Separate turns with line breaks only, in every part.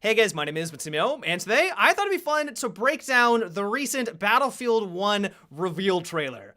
Hey guys, my name is Matsumo, and today I thought it'd be fun to break down the recent Battlefield 1 reveal trailer.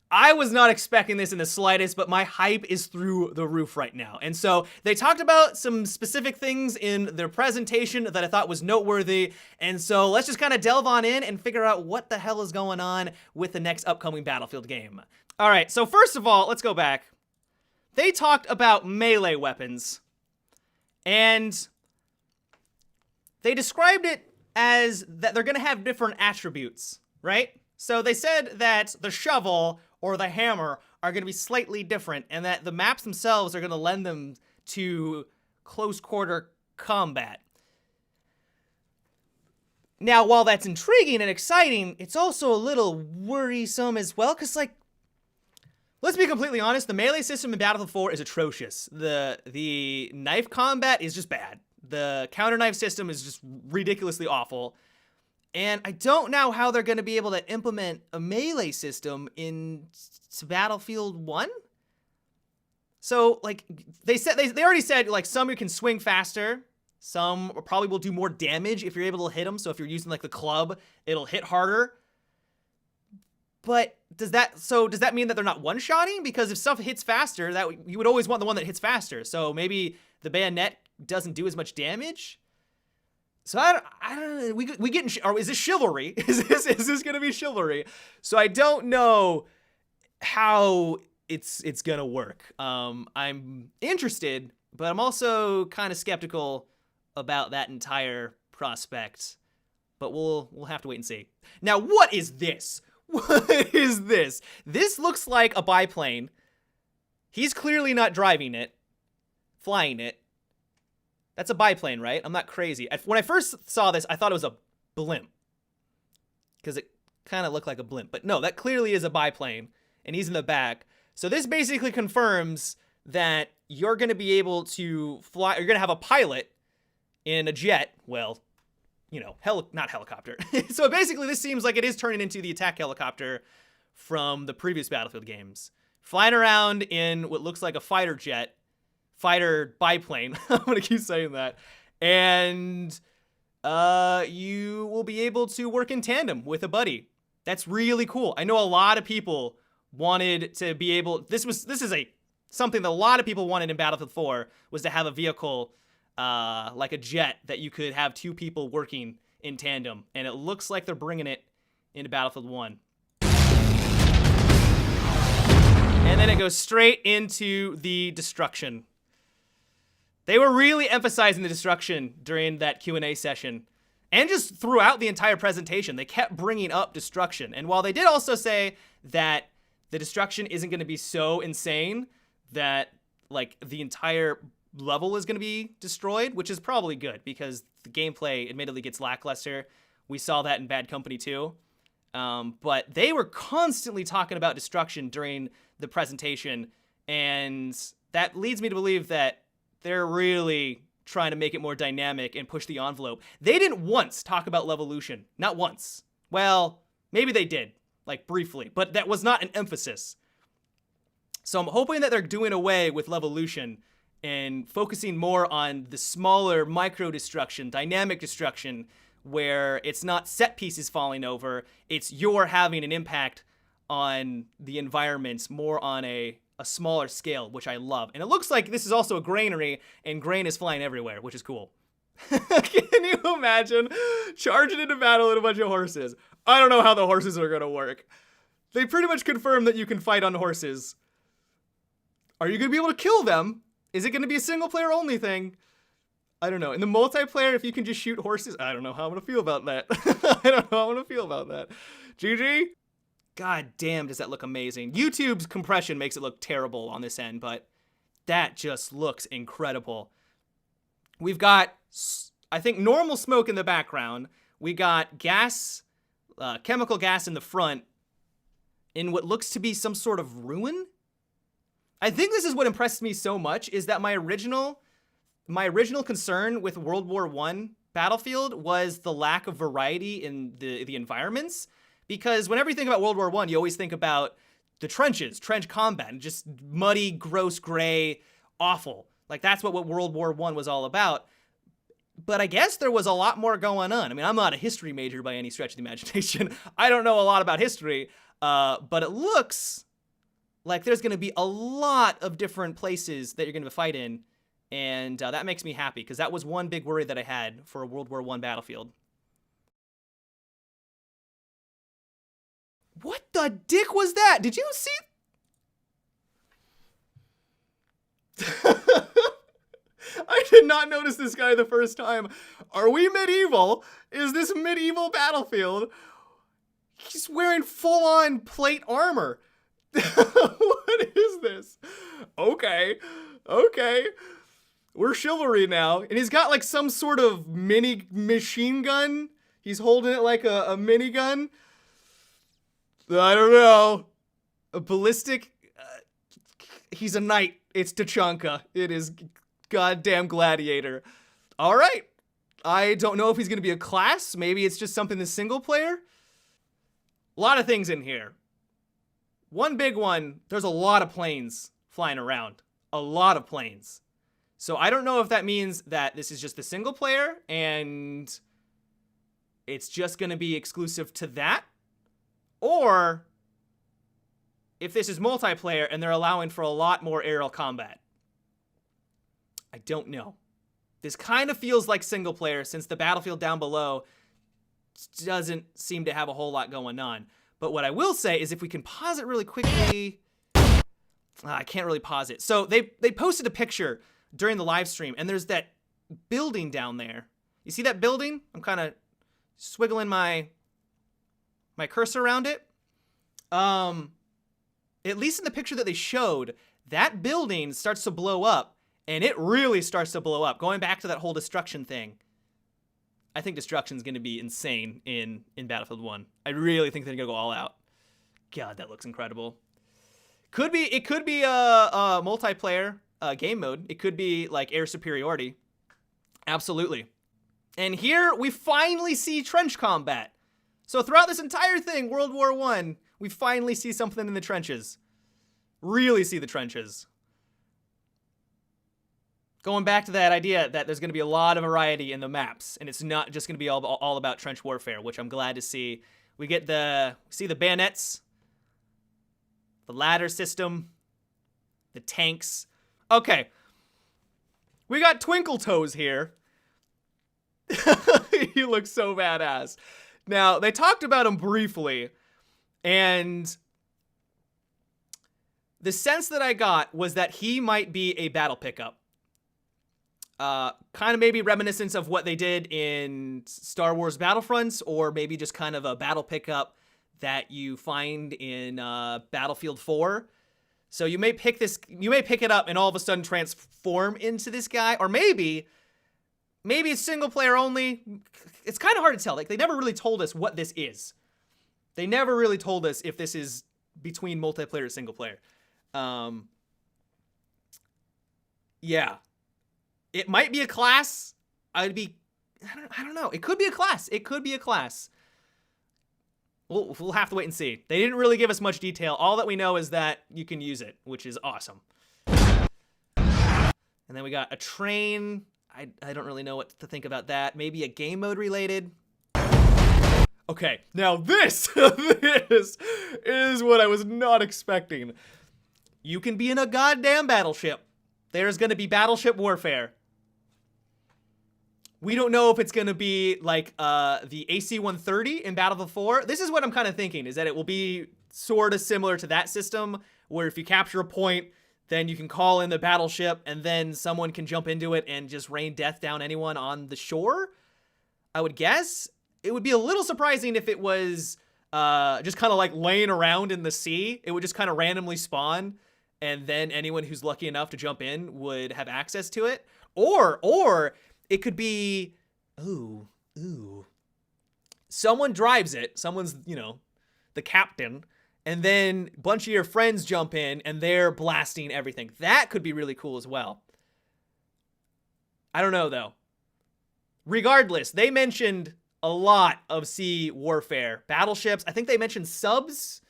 I was not expecting this in the slightest, but my hype is through the roof right now. And so they talked about some specific things in their presentation that I thought was noteworthy. And so let's just kind of delve on in and figure out what the hell is going on with the next upcoming Battlefield game. All right, so first of all, let's go back. They talked about melee weapons, and they described it as that they're going to have different attributes, right? So they said that the shovel or the hammer are going to be slightly different, and that the maps themselves are going to lend them to close quarter combat. Now, while that's intriguing and exciting, it's also a little worrisome as well, because, like, let's be completely honest, the melee system in Battlefield 4 is atrocious. The knife combat is just bad. The counter knife system is just ridiculously awful. And I don't know how they're going to be able to implement a melee system into Battlefield 1. So, like, they already said, like, some you can swing faster. Some probably will do more damage if you're able to hit them. So if you're using, like, the club, it'll hit harder. But does that mean that they're not one-shotting? Because if stuff hits faster, you would always want the one that hits faster. So maybe the bayonet doesn't do as much damage. So I don't know. We get in, or is this chivalry? Is this gonna be chivalry? So I don't know how it's gonna work. I'm interested, but I'm also kind of skeptical about that entire prospect. But we'll have to wait and see. Now, what is this? What is this? This looks like a biplane. He's clearly not driving it, flying it. That's a biplane, right? I'm not crazy. When I first saw this, I thought it was a blimp, because it kind of looked like a blimp. But no, that clearly is a biplane, and he's in the back. So this basically confirms that you're going to be able to fly. You're going to have a pilot in a jet. Well, you know, not helicopter. So basically, this seems like it is turning into the attack helicopter from the previous Battlefield games, flying around in what looks like a fighter biplane. I'm gonna keep saying that. And you will be able to work in tandem with a buddy. That's really cool. I know a lot of people wanted to be able, this is something that a lot of people wanted in Battlefield 4, was to have a vehicle like a jet that you could have two people working in tandem. And it looks like they're bringing it into Battlefield 1. And then it goes straight into the destruction. They were really emphasizing the destruction during that Q&A session, and just throughout the entire presentation. They kept bringing up destruction. And while they did also say that the destruction isn't going to be so insane that, like, the entire level is going to be destroyed, which is probably good, because the gameplay admittedly gets lackluster. We saw that in Bad Company 2. But they were constantly talking about destruction during the presentation, and that leads me to believe that they're really trying to make it more dynamic and push the envelope. They didn't once talk about Levolution. Not once. Well, maybe they did, like, briefly, but that was not an emphasis. So I'm hoping that they're doing away with Levolution and focusing more on the smaller micro destruction, dynamic destruction, where it's not set pieces falling over, it's you're having an impact on the environments more on a smaller scale, which I love. And it looks like this is also a granary, and grain is flying everywhere, which is cool. Can you imagine charging into battle with a bunch of horses? I don't know how the horses are going to work. They pretty much confirmed that you can fight on horses. Are you going to be able to kill them? Is it going to be a single player only thing? I don't know. In the multiplayer, if you can just shoot horses, I don't know how I'm going to feel about that. I don't know how I'm going to feel about that. GG? God damn, does that look amazing. YouTube's compression makes it look terrible on this end, but that just looks incredible. We've got, I think, normal smoke in the background. We got gas, chemical gas in the front, in what looks to be some sort of ruin. I think this is what impressed me so much, is that my original concern with World War I Battlefield was the lack of variety in the environments. Because whenever you think about World War I, you always think about the trenches, trench combat, and just muddy, gross, gray, awful. Like, that's what World War I was all about. But I guess there was a lot more going on. I mean, I'm not a history major by any stretch of the imagination. I don't know a lot about history, but it looks like there's going to be a lot of different places that you're going to fight in, and that makes me happy, because that was one big worry that I had for a World War I battlefield. What the dick was that? Did you see? I did not notice this guy the first time. Are we medieval? Is this medieval battlefield? He's wearing full-on plate armor. What is this? Okay. We're chivalry now. And he's got like some sort of mini machine gun. He's holding it like a minigun. I don't know. A ballistic. He's a knight. It's Tachanka. It is goddamn gladiator. All right. I don't know if he's going to be a class. Maybe it's just something that's single player. A lot of things in here. One big one, there's a lot of planes flying around. A lot of planes. So I don't know if that means that this is just the single player and it's just going to be exclusive to that, or if this is multiplayer and they're allowing for a lot more aerial combat. I don't know. This kind of feels like single player, since the battlefield down below doesn't seem to have a whole lot going on. But what I will say is, if we can pause it really quickly, I can't really pause it. So they posted a picture during the live stream, and there's that building down there. You see that building? I'm kind of swiggling my cursor around it. At least in the picture that they showed, that building starts to blow up, and it really starts to blow up. Going back to that whole destruction thing. I think destruction's going to be insane in Battlefield 1. I really think they're going to go all out. God, that looks incredible. It could be a multiplayer game mode. It could be like air superiority. Absolutely. And here we finally see trench combat. So throughout this entire thing, World War I, we finally see something in the trenches. Really see the trenches. Going back to that idea that there's going to be a lot of variety in the maps, and it's not just going to be all about trench warfare, which I'm glad to see. We get see the bayonets, the ladder system, the tanks. Okay. We got Twinkle Toes here. He looks so badass. Now, they talked about him briefly, and the sense that I got was that he might be a battle pickup. Kind of maybe reminiscence of what they did in Star Wars Battlefronts, or maybe just kind of a battle pickup that you find in Battlefield 4. So you may pick it up and all of a sudden transform into this guy, or maybe it's single player only. It's kind of hard to tell. Like, they never really told us what this is. They never really told us if this is between multiplayer or single player. Yeah. It might be a class. I don't know. It could be a class. We'll have to wait and see. They didn't really give us much detail. All that we know is that you can use it, which is awesome. And then we got a train. I don't really know what to think about that. Maybe a game mode related. Okay, now this is what I was not expecting. You can be in a goddamn battleship. There's gonna be Battleship Warfare. We don't know if it's gonna be like the AC-130 in Battlefield 4. This is what I'm kind of thinking, is that it will be sort of similar to that system, where if you capture a point, then you can call in the battleship, and then someone can jump into it and just rain death down anyone on the shore. I would guess. It would be a little surprising if it was just kind of like laying around in the sea. It would just kind of randomly spawn, and then anyone who's lucky enough to jump in would have access to it. Or it could be, someone drives it. Someone's, the captain. And then a bunch of your friends jump in and they're blasting everything. That could be really cool as well. I don't know, though. Regardless, they mentioned a lot of sea warfare. Battleships. I think they mentioned submarines.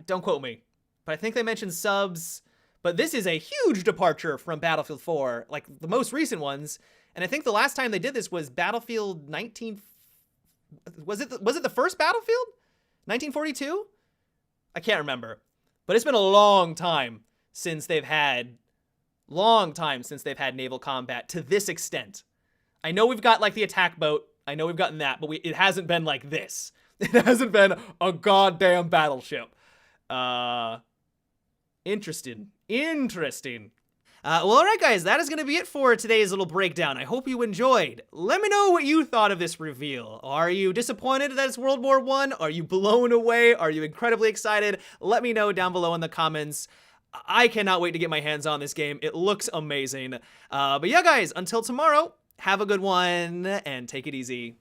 Don't quote me. But I think they mentioned subs. But this is a huge departure from Battlefield 4, like the most recent ones. And I think the last time they did this was Battlefield 19... Was it the first Battlefield? 1942? I can't remember. But it's been a long time since they've had naval combat to this extent. I know we've got like the attack boat. I know we've gotten that, but it hasn't been like this. It hasn't been a goddamn battleship. Interesting. Well, all right, guys, that is going to be it for today's little breakdown. I hope you enjoyed. Let me know what you thought of this reveal. Are you disappointed that it's World War I? Are you blown away? Are you incredibly excited? Let me know down below in the comments. I cannot wait to get my hands on this game. It looks amazing. But yeah, guys, until tomorrow, have a good one and take it easy.